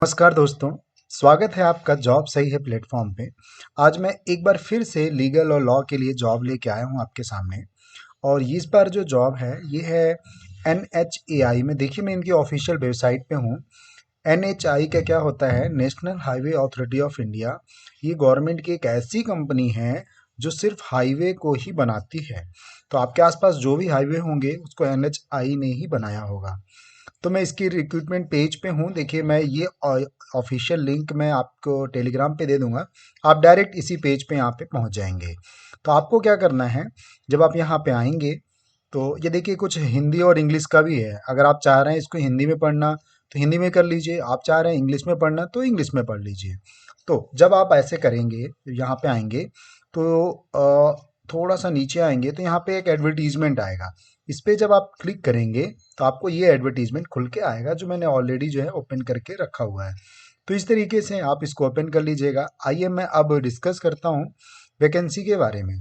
नमस्कार दोस्तों, स्वागत है आपका जॉब सही है प्लेटफॉर्म पे। आज मैं एक बार फिर से लीगल और लॉ के लिए जॉब लेके आया हूँ आपके सामने। और इस बार जो जॉब है ये है NHAI में। देखिए, मैं इनकी ऑफिशियल वेबसाइट पे हूँ। NHAI का क्या होता है, national highway authority of India. ये गवर्नमेंट की एक ऐसी कंपनी है जो सिर्फ हाईवे को ही बनाती है। तो आपके आसपास जो भी हाईवे होंगे उसको NHAI ने ही बनाया होगा। तो मैं इसकी रिक्रूटमेंट पेज पे हूँ। देखिए, मैं ये ऑफिशियल लिंक मैं आपको टेलीग्राम पे दे दूंगा। आप डायरेक्ट इसी पेज पे यहाँ पे पहुँच जाएंगे। तो आपको क्या करना है, जब आप यहाँ पे आएंगे तो ये देखिए, कुछ हिंदी और इंग्लिश का भी है। अगर आप चाह रहे हैं इसको हिंदी में पढ़ना तो हिंदी में कर लीजिए, आप चाह रहे हैं इंग्लिश में पढ़ना तो इंग्लिश में पढ़ लीजिए। तो जब आप ऐसे करेंगे, यहाँ पे आएंगे तो थोड़ा सा नीचे आएंगे तो यहाँ पे एक एडवर्टीजमेंट आएगा। इस पे जब आप क्लिक करेंगे तो आपको ये एडवर्टीजमेंट खुल के आएगा, जो मैंने ऑलरेडी जो है ओपन करके रखा हुआ है। तो इस तरीके से आप इसको ओपन कर लीजिएगा। आइए मैं अब डिस्कस करता हूँ वैकेंसी के बारे में।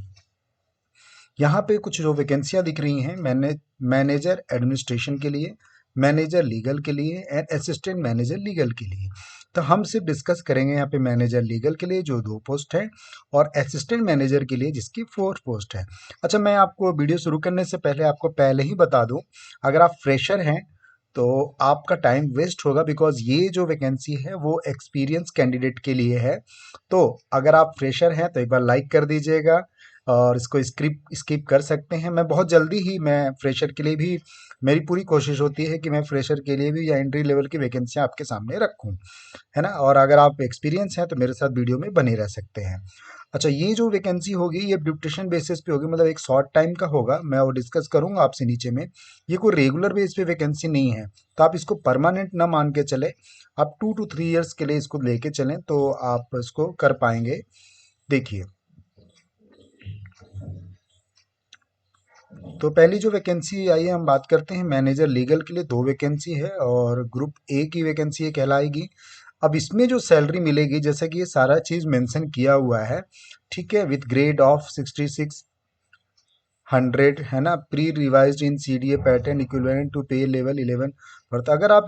यहाँ पे कुछ जो वैकेंसियाँ दिख रही हैं, मैनेजर एडमिनिस्ट्रेशन के लिए, मैनेजर लीगल के लिए एंड असिस्टेंट मैनेजर लीगल के लिए। तो हम सिर्फ डिस्कस करेंगे यहाँ पे मैनेजर लीगल के लिए जो 2 पोस्ट है, और असिस्टेंट मैनेजर के लिए जिसकी 4 पोस्ट है। अच्छा, मैं आपको वीडियो शुरू करने से पहले आपको पहले ही बता दूं, अगर आप फ्रेशर हैं तो आपका टाइम वेस्ट होगा, बिकॉज ये जो वैकेंसी है वो एक्सपीरियंस कैंडिडेट के लिए है। तो अगर आप फ्रेशर हैं तो एक बार लाइक कर दीजिएगा और इसको स्किप कर सकते हैं। मैं बहुत जल्दी ही मैं फ्रेशर के लिए भी, मेरी पूरी कोशिश होती है कि मैं फ्रेशर के लिए भी या एंट्री लेवल की वैकेंसियाँ आपके सामने रखूं, है ना। और अगर आप एक्सपीरियंस हैं तो मेरे साथ वीडियो में बने रह सकते हैं। अच्छा, ये जो वैकेंसी होगी ये ड्यूटेशन बेसिस पे होगी, मतलब एक शॉर्ट टाइम का होगा। मैं वो डिस्कस करूंगा आपसे नीचे में। ये कोई रेगुलर बेस पे वैकेंसी नहीं है, तो आप इसको परमानेंट ना मान के चले। आप 2 to 3 ईयर्स के लिए इसको लेके चलें तो आप इसको कर पाएंगे। देखिए, तो पहली जो वैकेंसी आई है हम बात करते हैं मैनेजर लीगल के लिए। 2 वैकेंसी है और ग्रुप ए की वैकेंसी ये कहलाएगी। अब इसमें जो सैलरी मिलेगी, जैसे कि ये सारा चीज़ मेंशन किया हुआ है, ठीक है, विथ ग्रेड ऑफ 6600, है ना, pre revised in CDA pattern equivalent to pay level 11 पर। तो अगर आप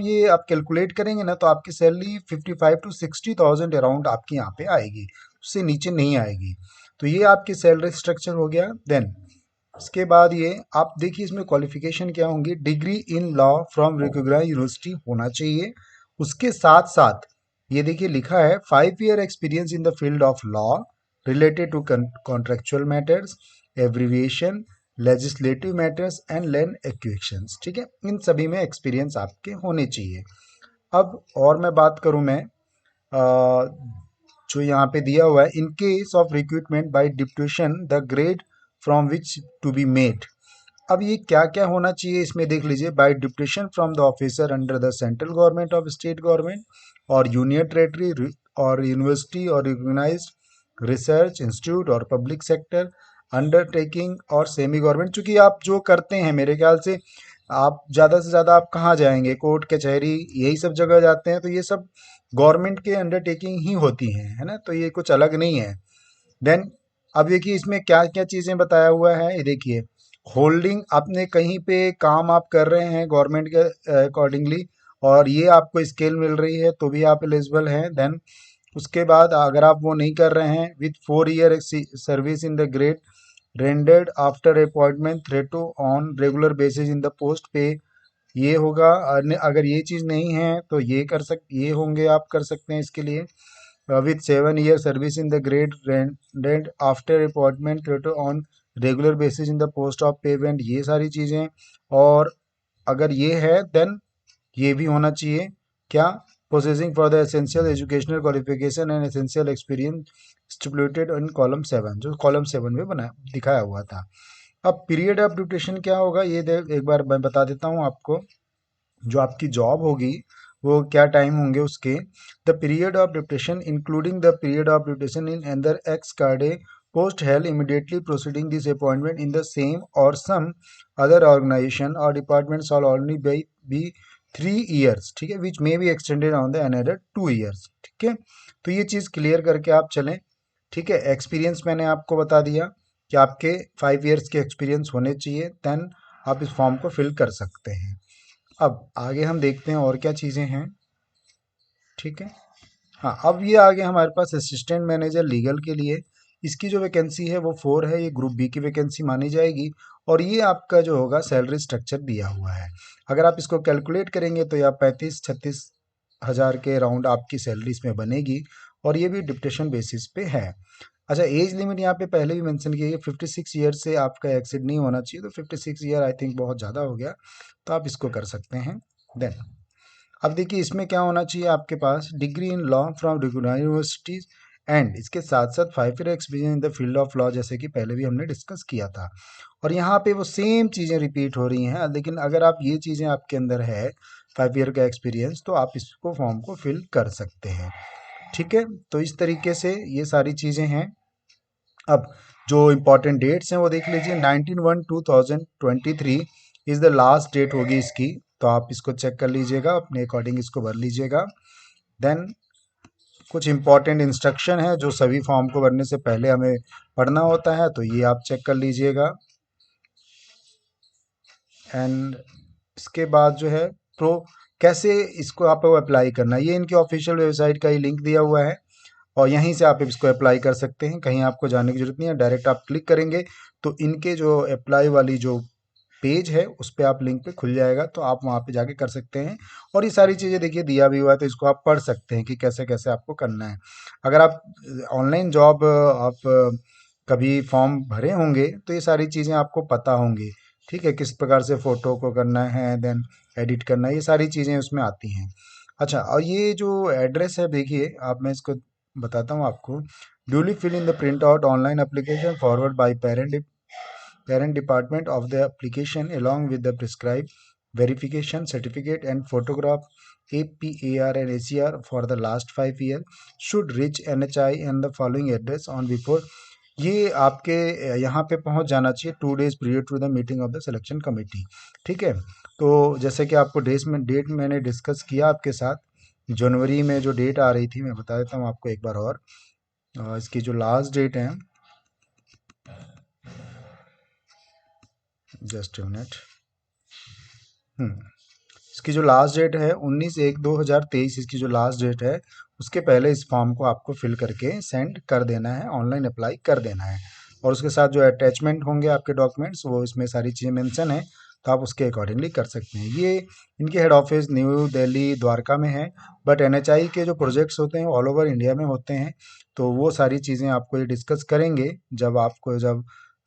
कैलकुलेट करेंगे ना तो आपकी सैलरी 55 to 60,000 अराउंड आपकी यहाँ पे आएगी, उससे नीचे नहीं आएगी। तो ये आपकी सैलरी स्ट्रक्चर हो गया। देन इसके बाद ये आप देखिए, इसमें क्वालिफिकेशन क्या होंगी। Degree in law from recognised university होना चाहिए। उसके साथ साथ ये देखिए लिखा है 5 year experience in the field of law related to contractual matters, abbreviation, legislative matters and land acquisitions. ठीक है, इन सभी में एक्सपीरियंस आपके होने चाहिए। अब और मैं बात करूं, मैं जो यहाँ पे दिया हुआ है, in case of recruitment by deputation the grade from which to be made. अब ये क्या क्या होना चाहिए इसमें देख लीजिए। By deputation from the officer under the central government of state government और यूनियन टेरेटरी और यूनिवर्सिटी और रिकॉग्नाइज्ड रिसर्च इंस्टीट्यूट और पब्लिक सेक्टर अंडरटेकिंग और सेमी गवर्नमेंट। चूंकि आप जो करते हैं, मेरे ख्याल से आप ज़्यादा से ज़्यादा आप कहाँ जाएंगे, कोर्ट कचहरी यही सब जगह जाते हैं, तो ये सब गवर्नमेंट के अंडरटेकिंग ही होती हैं, है ना। तो ये कुछ अलग नहीं है। देन अब देखिए इसमें क्या क्या चीज़ें बताया हुआ है। ये देखिए, होल्डिंग, आपने कहीं पे काम आप कर रहे हैं गवर्नमेंट के अकॉर्डिंगली और ये आपको स्केल मिल रही है तो भी आप एलिजिबल हैं। देन उसके बाद अगर आप वो नहीं कर रहे हैं, with 4 year service in the grade rendered after appointment thereto on regular basis in the post पे, ये होगा। अगर ये चीज़ नहीं है तो ये होंगे, आप कर सकते हैं इसके लिए। With 7 year service in the grade rendered after appointment on regular basis in the post of payment, ये सारी चीज़ें। और अगर ये है देन ये भी होना चाहिए। क्या, processing for the essential educational qualification and essential experience stipulated in column 7, जो कॉलम 7 में बना दिखाया हुआ था। अब पीरियड ऑफ ड्यूरेशन क्या होगा, ये एक बार मैं बता देता हूँ आपको। जो आपकी जॉब होगी वो क्या टाइम होंगे उसके। The period of duration including the period of duration in another ex कार्डे post held immediately proceeding this appointment in the same or some other organisation or department shall only be 3 years, ठीक है, which may be extended on the another 2 years. ठीक है, तो ये चीज़ clear करके आप चलें। ठीक है, एक्सपीरियंस मैंने आपको बता दिया कि आपके 5 ईयर्स के एक्सपीरियंस होने चाहिए, देन आप इस फॉर्म को फिल कर सकते हैं। अब आगे हम देखते हैं और क्या चीज़ें हैं। ठीक है। हाँ, अब ये आ गया हमारे पास असिस्टेंट मैनेजर लीगल के लिए। इसकी जो वैकेंसी है वो 4 है, ये ग्रुप बी की वैकेंसी मानी जाएगी। और ये आपका जो होगा सैलरी स्ट्रक्चर दिया हुआ है। अगर आप इसको कैलकुलेट करेंगे तो या 35-36 हज़ार के अराउंड आपकी सैलरी इसमें बनेगी। और ये भी डिप्टेशन बेसिस पे है। अच्छा, एज लिमिट यहाँ पे पहले भी मेंशन की है, 56 ईयर से आपका एक्सीड नहीं होना चाहिए। तो 56 ईयर आई थिंक बहुत ज़्यादा हो गया, तो आप इसको कर सकते हैं। देन अब देखिए इसमें क्या होना चाहिए, आपके पास degree in law from recognised universities and इसके साथ साथ 5 year experience in the field of law, जैसे कि पहले भी हमने डिस्कस किया था। और यहाँ पे वो सेम चीज़ें रिपीट हो रही हैं, लेकिन अगर आप ये चीज़ें आपके अंदर है 5 ईयर का एक्सपीरियंस, तो आप इसको फॉर्म को फिल कर सकते हैं। ठीक है, तो इस तरीके से ये सारी चीज़ें हैं। अब जो इम्पोर्टेंट डेट्स हैं वो देख लीजिए। 19/1/2023 इज़ द लास्ट डेट होगी इसकी। तो आप इसको चेक कर लीजिएगा, अपने अकॉर्डिंग इसको भर लीजिएगा। देन कुछ इम्पोर्टेंट इंस्ट्रक्शन है जो सभी फॉर्म को भरने से पहले हमें पढ़ना होता है, तो ये आप चेक कर लीजिएगा। एंड इसके बाद जो है प्रो कैसे इसको आपको अप्लाई करना है, ये इनकी ऑफिशियल वेबसाइट का ही लिंक दिया हुआ है। और यहीं से आप इसको अप्लाई कर सकते हैं, कहीं आपको जाने की ज़रूरत नहीं है। डायरेक्ट आप क्लिक करेंगे तो इनके जो अप्लाई वाली जो पेज है उस पे आप लिंक पे खुल जाएगा, तो आप वहाँ पे जाके कर सकते हैं। और ये सारी चीज़ें देखिए दिया भी हुआ है, तो इसको आप पढ़ सकते हैं कि कैसे कैसे आपको करना है। अगर आप ऑनलाइन जॉब आप कभी फॉर्म भरे होंगे तो ये सारी चीज़ें आपको पता होंगी। ठीक है, किस प्रकार से फ़ोटो को करना है, देन एडिट करना है, ये सारी चीज़ें उसमें आती हैं। अच्छा, और ये जो एड्रेस है देखिए, आप मैं इसको बताता हूँ आपको। Duly fill in the print out online application forward by parent department of the application along with the prescribed verification certificate and photograph APAR and ACR for the last 5 years should reach NHI and the following address on before। ये आपके यहाँ पे पहुँच जाना चाहिए 2 days prior to the meeting of the selection committee. ठीक है, तो जैसे कि आपको डेट मैंने डिस्कस किया आपके साथ, जनवरी में जो डेट आ रही थी मैं बता देता हूँ आपको एक बार और। इसकी जो लास्ट डेट है, जस्ट मिनट, इसकी जो लास्ट डेट है 19/1/2023, इसकी जो लास्ट डेट है उसके पहले इस फॉर्म को आपको फिल करके सेंड कर देना है, ऑनलाइन अप्लाई कर देना है। और उसके साथ जो अटैचमेंट होंगे आपके डॉक्यूमेंट्स, वो इसमें सारी चीज़ें मेंशन है, तो आप उसके अकॉर्डिंगली कर सकते हैं। ये इनके head office new Delhi Dwarka में है, बट एनएचआई के जो प्रोजेक्ट्स होते हैं ऑल ओवर इंडिया में होते हैं। तो वो सारी चीज़ें आपको ये डिस्कस करेंगे जब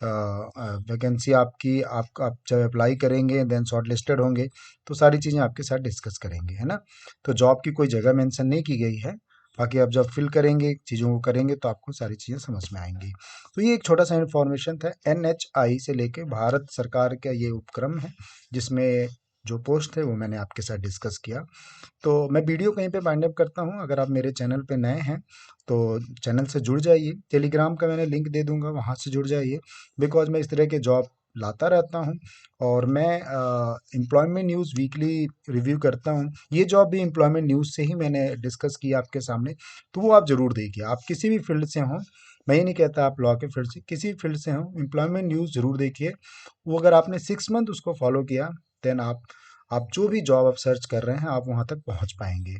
वैकेंसी आपकी आप जब अप्लाई करेंगे, देन शॉर्ट लिस्टेड होंगे, तो सारी चीज़ें आपके साथ डिस्कस करेंगे, है ना। तो जॉब की कोई जगह मेंशन नहीं की गई है, बाकी आप जब फिल करेंगे चीज़ों को करेंगे तो आपको सारी चीज़ें समझ में आएंगी। तो ये एक छोटा सा इन्फॉर्मेशन था, एनएचआई से लेके भारत सरकार का ये उपक्रम है जिसमें जो पोस्ट है वो मैंने आपके साथ डिस्कस किया। तो मैं वीडियो कहीं पे बाइंड अप करता हूँ, अगर आप मेरे चैनल पे नए हैं तो चैनल से जुड़ जाइए। टेलीग्राम का मैंने लिंक दे दूंगा, वहाँ से जुड़ जाइए, बिकॉज मैं इस तरह के जॉब लाता रहता हूँ। और मैं एम्प्लॉयमेंट न्यूज़ वीकली रिव्यू करता हूँ। ये जॉब भी एम्प्लॉयमेंट न्यूज़ से ही मैंने डिस्कस किया आपके सामने, तो वो आप ज़रूर देखिए। आप किसी भी फील्ड से हों, मैं ये नहीं कहता आप लॉ के फील्ड से, किसी भी फील्ड से हों, एम्प्लॉयमेंट न्यूज़ ज़रूर देखिए। वो अगर आपने 6 मंथ उसको फॉलो किया, देन आप जो भी जॉब आप सर्च कर रहे हैं आप वहाँ तक पहुँच पाएंगे।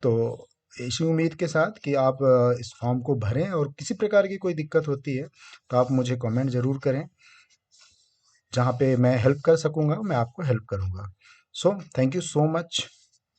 तो इसी उम्मीद के साथ कि आप इस फॉर्म को भरें, और किसी प्रकार की कोई दिक्कत होती है तो आप मुझे कमेंट ज़रूर करें, जहाँ पे मैं हेल्प कर सकूँगा मैं आपको हेल्प करूँगा। So thank you so much.